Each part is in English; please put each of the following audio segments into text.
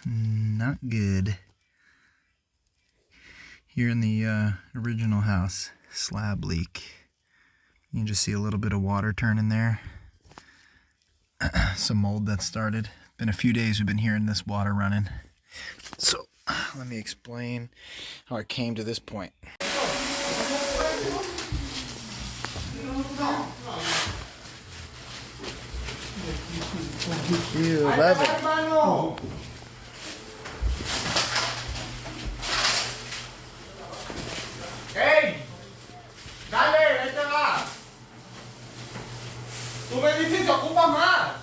not good. Here in the original house, slab leak. You can just see a little bit of water turning there. Some mold that started. Been a few days we've been hearing this water running. So let me explain how I came to this point. You love it. ¡Ey! ¡Dale! ¡Vete va! ¡Tu edificio ocupa más!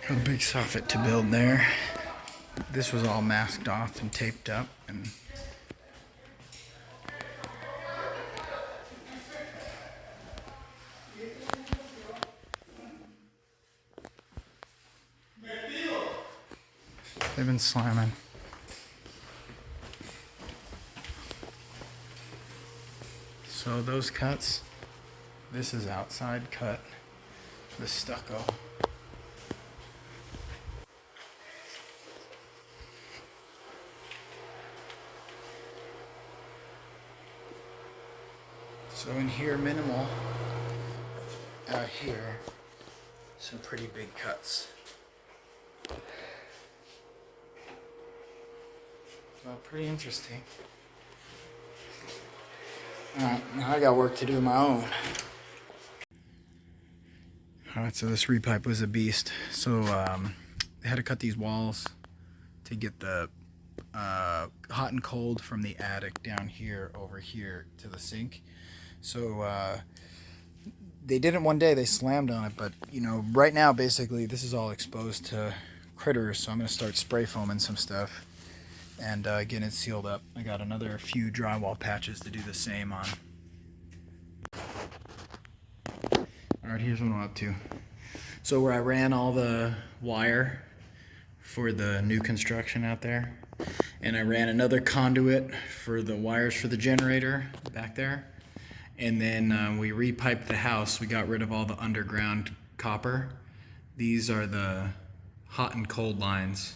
A big soffit to build there. This was all masked off and taped up, and they've been slamming. So those cuts, this is outside cut, the stucco. So in here, minimal. Out here, some pretty big cuts. Well, pretty interesting. Alright, now I got work to do of my own. Alright, so this repipe was a beast. So they had to cut these walls to get the hot and cold from the attic down here over here to the sink. So they did it one day, they slammed on it, but you know, right now basically this is all exposed to critters, so I'm going to start spray foaming some stuff and getting it sealed up. I got another few drywall patches to do the same on. Alright, here's what I'm up to. So where I ran all the wire for the new construction out there, and I ran another conduit for the wires for the generator back there. And then we repiped the house. We got rid of all the underground copper. These are the hot and cold lines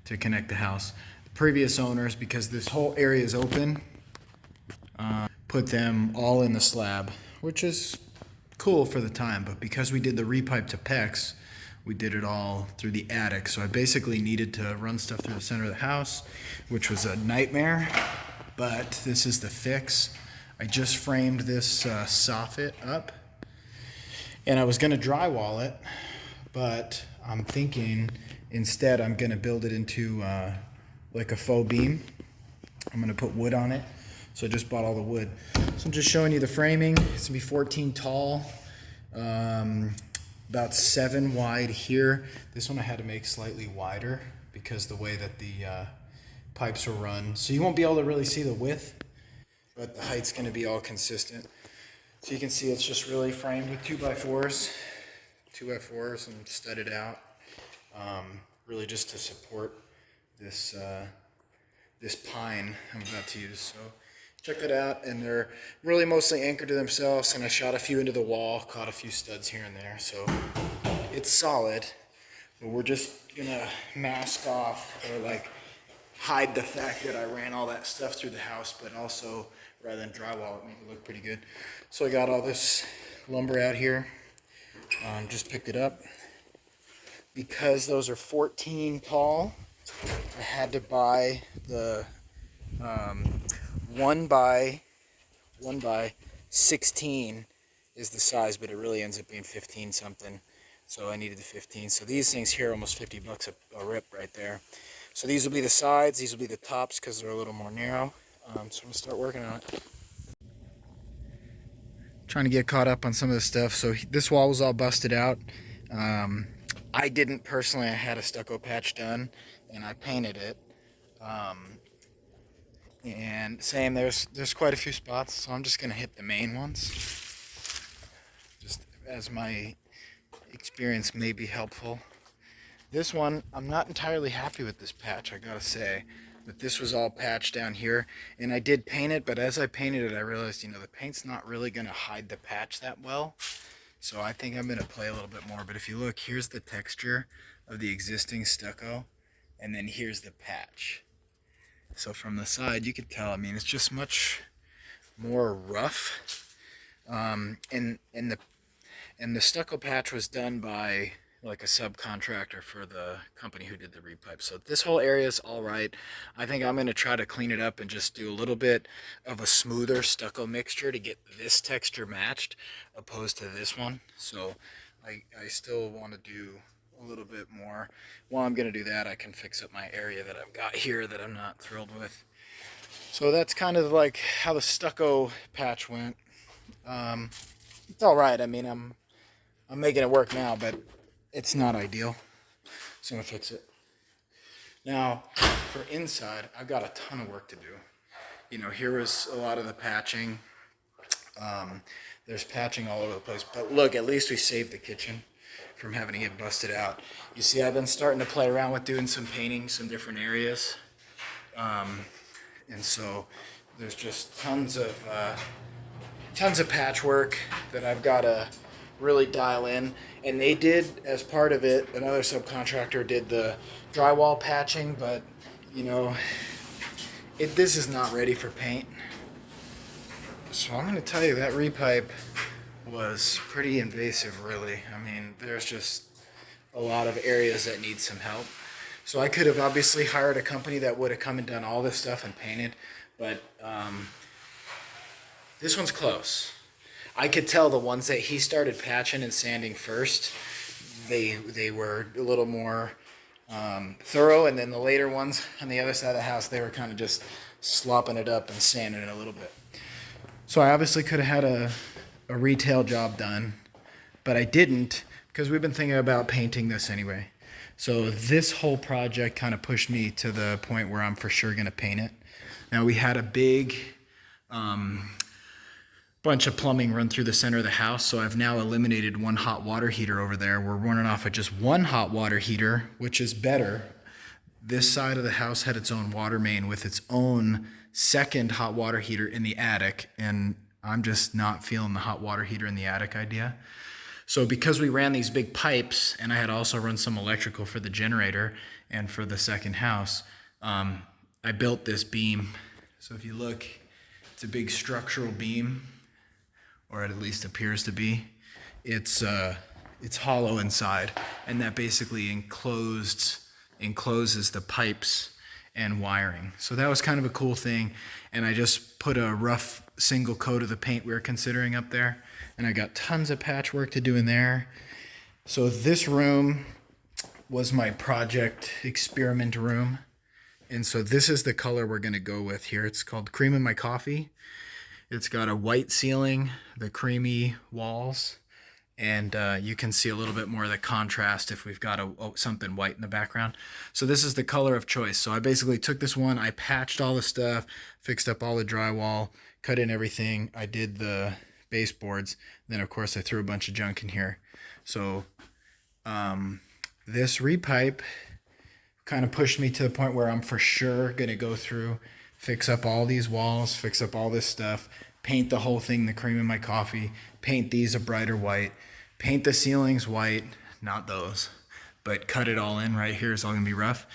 to connect the house. The previous owners, because this whole area is open, put them all in the slab, which is cool for the time. But because we did the repipe to PEX, we did it all through the attic. So I basically needed to run stuff through the center of the house, which was a nightmare. But this is the fix. I just framed this soffit up, and I was going to drywall it, but I'm thinking instead I'm going to build it into like a faux beam. I'm going to put wood on it, so I just bought all the wood. So I'm just showing you the framing. It's going to be 14 tall, about 7 wide here. This one I had to make slightly wider because the way that the pipes are run. So you won't be able to really see the width, but the height's going to be all consistent. So you can see it's just really framed with 2x4s and studded out, really just to support this this pine I'm about to use. So check that out, and they're really mostly anchored to themselves, and I shot a few into the wall, caught a few studs here and there, so it's solid. But we're just gonna mask off, or like hide the fact that I ran all that stuff through the house, but also rather than drywall it, make it look pretty good. So I got all this lumber out here, just picked it up. Because those are 14 tall, I had to buy the 1 by 16 is the size, but it really ends up being 15 something. So I needed the 15. So these things here are almost 50 bucks a rip right there. So these will be the sides, these will be the tops because they're a little more narrow. So I'm going to start working on it. Trying to get caught up on some of the stuff. So this wall was all busted out. I didn't personally, I had a stucco patch done and I painted it. And same, there's quite a few spots, so I'm just going to hit the main ones. Just as my experience may be helpful. This one, I'm not entirely happy with this patch, I gotta say. But this was all patched down here, and I did paint it, but as I painted it, I realized, you know, the paint's not really going to hide the patch that well. So I think I'm going to play a little bit more. But if you look, here's the texture of the existing stucco, and then here's the patch. So from the side, you could tell, I mean, it's just much more rough. And the stucco patch was done by like a subcontractor for the company who did the repipe. So this whole area is all right. I think I'm going to try to clean it up and just do a little bit of a smoother stucco mixture to get this texture matched opposed to this one. So I still want to do a little bit more. While I'm going to do that, I can fix up my area that I've got here that I'm not thrilled with. So that's kind of like how the stucco patch went. It's all right. I mean, I'm making it work now, but it's not ideal. So I'm gonna fix it. Now, for inside, I've got a ton of work to do. You know, here was a lot of the patching. There's patching all over the place. But look, at least we saved the kitchen from having to get busted out. You see, I've been starting to play around with doing some painting, some different areas. And so there's just tons of patchwork that I've got to really dial in. And they did, as part of it, another subcontractor did the drywall patching, but you know, this is not ready for paint. So I'm going to tell you that repipe was pretty invasive, really. I mean, there's just a lot of areas that need some help. So I could have obviously hired a company that would have come and done all this stuff and painted, but this one's close. I could tell the ones that he started patching and sanding first, they were a little more thorough, and then the later ones on the other side of the house, they were kind of just slopping it up and sanding it a little bit. So I obviously could have had a retail job done, but I didn't because we've been thinking about painting this anyway. So this whole project kind of pushed me to the point where I'm for sure going to paint it. Now we had a big bunch of plumbing run through the center of the house, so I've now eliminated one hot water heater over there. We're running off of just one hot water heater, which is better. This side of the house had its own water main with its own second hot water heater in the attic, and I'm just not feeling the hot water heater in the attic idea. So because we ran these big pipes, and I had also run some electrical for the generator and for the second house, I built this beam. So if you look, it's a big structural beam, or it at least appears to be. It's hollow inside, and that basically encloses the pipes and wiring. So that was kind of a cool thing, and I just put a rough single coat of the paint we were considering up there, and I got tons of patchwork to do in there. So this room was my project experiment room, and so this is the color we're gonna go with here. It's called Cream in My Coffee. It's got a white ceiling, the creamy walls, and you can see a little bit more of the contrast if we've got something white in the background. So this is the color of choice. So I basically took this one, I patched all the stuff, fixed up all the drywall, cut in everything. I did the baseboards. Then of course I threw a bunch of junk in here. So this repipe kind of pushed me to the point where I'm for sure gonna go through, fix up all these walls, fix up all this stuff, paint the whole thing the cream in my coffee, paint these a brighter white, paint the ceilings white, not those, but cut it all in. Right here is all gonna be rough.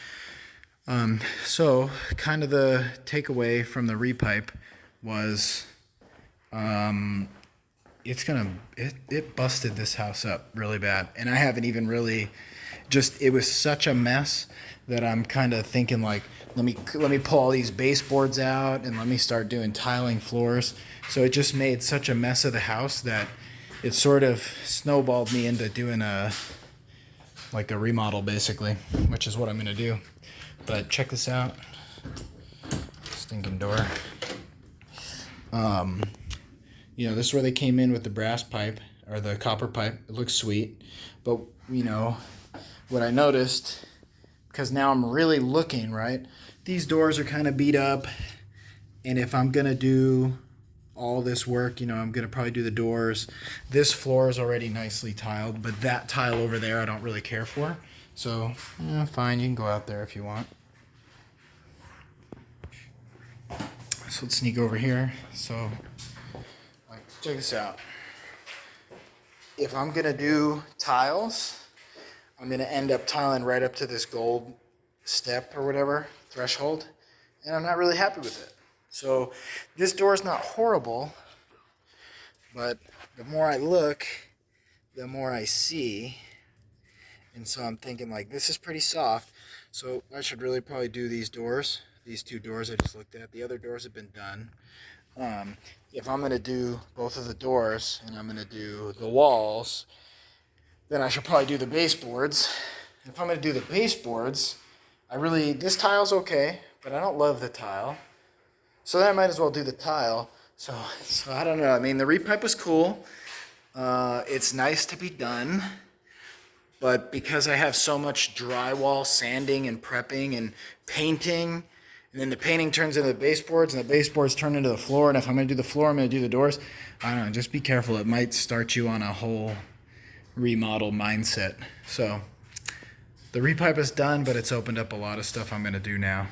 So kind of the takeaway from the repipe was it busted this house up really bad, and I haven't even really it was such a mess that I'm kind of thinking like, let me pull all these baseboards out and let me start doing tiling floors. So it just made such a mess of the house that it sort of snowballed me into doing a remodel basically, which is what I'm gonna do. But check this out, stinking door. You know, this is where they came in with the brass pipe or the copper pipe. It looks sweet, but you know what I noticed, because now I'm really looking, right? These doors are kind of beat up, and if I'm gonna do all this work, you know, I'm gonna probably do the doors. This floor is already nicely tiled, but that tile over there I don't really care for. So, fine, you can go out there if you want. So let's sneak over here. So, like, check this out. If I'm gonna do tiles, I'm gonna end up tiling right up to this gold step or whatever, threshold, and I'm not really happy with it. So this door is not horrible, but the more I look, the more I see. And so I'm thinking like, this is pretty soft. So I should really probably do these doors. These two doors I just looked at. The other doors have been done. If I'm going to do both of the doors and I'm going to do the walls, then I should probably do the baseboards. If I'm going to do the baseboards, this tile's okay, but I don't love the tile. So then I might as well do the tile. So I don't know. I mean, the repipe was cool. It's nice to be done. But because I have so much drywall sanding and prepping and painting, and then the painting turns into the baseboards, and the baseboards turn into the floor, and if I'm going to do the floor, I'm going to do the doors. I don't know, just be careful. It might start you on a whole remodel mindset. So the repipe is done, but it's opened up a lot of stuff I'm going to do now.